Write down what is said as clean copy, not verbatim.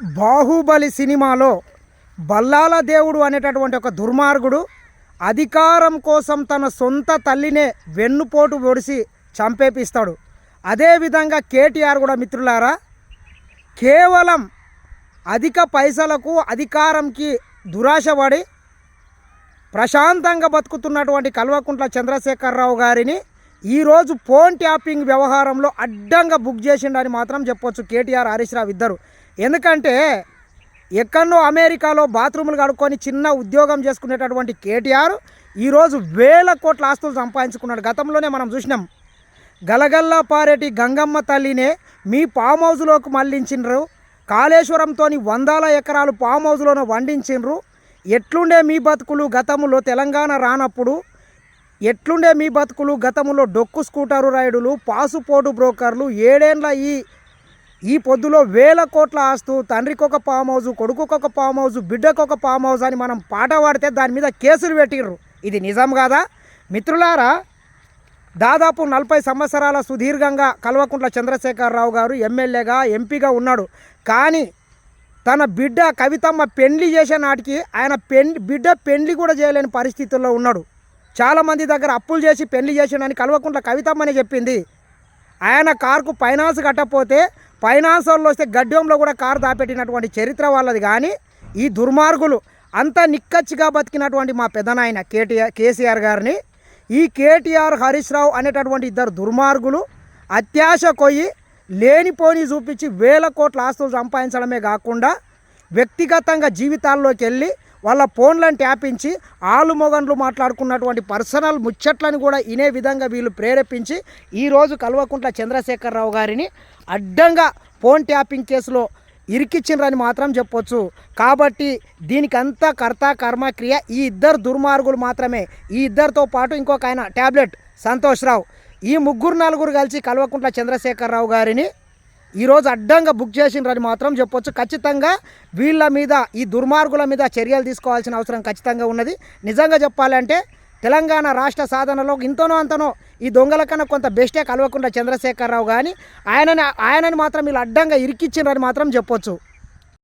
బాహుబలి సినిమాలో బల్లాల దేవుడు అనేటటువంటి ఒక దుర్మార్గుడు అధికారం కోసం తన సొంత తల్లినే వెన్నుపోటు పొడిసి చంపేపిస్తాడు. అదేవిధంగా కేటీఆర్ కూడా మిత్రులారా కేవలం అధిక పైసలకు అధికారంకి దురాశపడి ప్రశాంతంగా బతుకుతున్నటువంటి కల్వకుంట్ల చంద్రశేఖరరావు గారిని ఈరోజు ఫోన్ ట్యాపింగ్ వ్యవహారంలో అడ్డంగా బుక్ చేసిండని మాత్రం చెప్పొచ్చు కేటీఆర్ హరీష్ రావు ఇద్దరు. ఎందుకంటే ఎక్కడో అమెరికాలో బాత్రూములు కడుక్కొని చిన్న ఉద్యోగం చేసుకునేటటువంటి కేటీఆర్ ఈరోజు వేల కోట్ల ఆస్తులు సంపాదించుకున్నాడు. గతంలోనే మనం చూసినాం. గలగల్లా పారేటి గంగమ్మ తల్లినే మీ ఫామ్ హౌస్లోకి మళ్లించిండ్రు. కాళేశ్వరంతో వందల ఎకరాలు ఫామ్ హౌస్లోనే వండించిండ్రు. ఎట్లుండే మీ బతుకులు గతంలో తెలంగాణ రానప్పుడు, ఎట్లుండే మీ బతుకులు గతంలో డొక్కు స్కూటరు రైడులు, పాసుపోటు బ్రోకర్లు, ఏడేండ్ల ఈ పొద్దులో వేల కోట్ల ఆస్తు, తండ్రికి ఒక ఫామ్ హౌస్, కొడుకుకి ఒక ఫామ్ హౌస్, బిడ్డకు ఒక ఫామ్ హౌస్ అని మనం పాట పాడితే దాని మీద కేసులు పెట్టిర్రు. ఇది నిజం కాదా మిత్రులారా? దాదాపు 40 సంవత్సరాల సుదీర్ఘంగా కల్వకుంట్ల చంద్రశేఖరరావు గారు ఎమ్మెల్యేగా ఎంపీగా ఉన్నాడు. కానీ తన బిడ్డ కవితమ్మ పెండ్లి చేసే నాటికి ఆయన బిడ్డ పెండ్లి కూడా చేయలేని పరిస్థితుల్లో ఉన్నాడు. చాలామంది దగ్గర అప్పులు చేసి పెళ్లి చేసాడని కల్వకుంట్ల కవితమ్మనే చెప్పింది. ఆయన కారుకు ఫైనాన్స్ కట్టకపోతే ఫైనాన్స్ వాళ్ళు వస్తే గడ్డంలో కూడా కారు దాపెట్టినటువంటి చరిత్ర వాళ్ళది. కానీ ఈ దుర్మార్గులు అంత నిక్కచ్చిగా బతికినటువంటి మా పెద్దనాయన కేసీఆర్ గారిని ఈ కేటీఆర్ హరీష్ రావు అనేటటువంటి ఇద్దరు దుర్మార్గులు అత్యాశ కొయ్యి లేనిపోని చూపించి వేల కోట్ల ఆస్తులు సంపాదించడమే కాకుండా వ్యక్తిగతంగా జీవితాల్లోకి వెళ్ళి వాళ్ళ ఫోన్లను ట్యాపించి ఆలుమొగన్లు మాట్లాడుకున్నటువంటి పర్సనల్ ముచ్చట్లను కూడా ఇనే విధంగా వీళ్ళు ప్రేరేపించి ఈరోజు కల్వకుంట్ల చంద్రశేఖరరావు గారిని అడ్డంగా ఫోన్ ట్యాపింగ్ కేసులో ఇరికిచ్చిండ్రని మాత్రం చెప్పొచ్చు. కాబట్టి దీనికంతా కర్త కర్మ క్రియ ఈ ఇద్దరు దుర్మార్గులు మాత్రమే. ఈ ఇద్దరితో పాటు ఇంకొక ఆయన ట్యాబ్లెట్ సంతోష్ రావు, ఈ నలుగురు కలిసి కల్వకుంట్ల చంద్రశేఖరరావు గారిని ఈరోజు అడ్డంగా బుక్ చేసిండ్రని మాత్రం చెప్పొచ్చు. ఖచ్చితంగా వీళ్ళ మీద, ఈ దుర్మార్గుల మీద చర్యలు తీసుకోవాల్సిన అవసరం ఖచ్చితంగా ఉన్నది. నిజంగా చెప్పాలంటే తెలంగాణ రాష్ట్ర సాధనలో ఇంతనో అంతనో ఈ దొంగల కన్నా కొంత బెస్టే కల్వకుంట్ల చంద్రశేఖరరావు. కానీ ఆయనని మాత్రం వీళ్ళు అడ్డంగా ఇరికిచ్చిండ్రని మాత్రం చెప్పొచ్చు.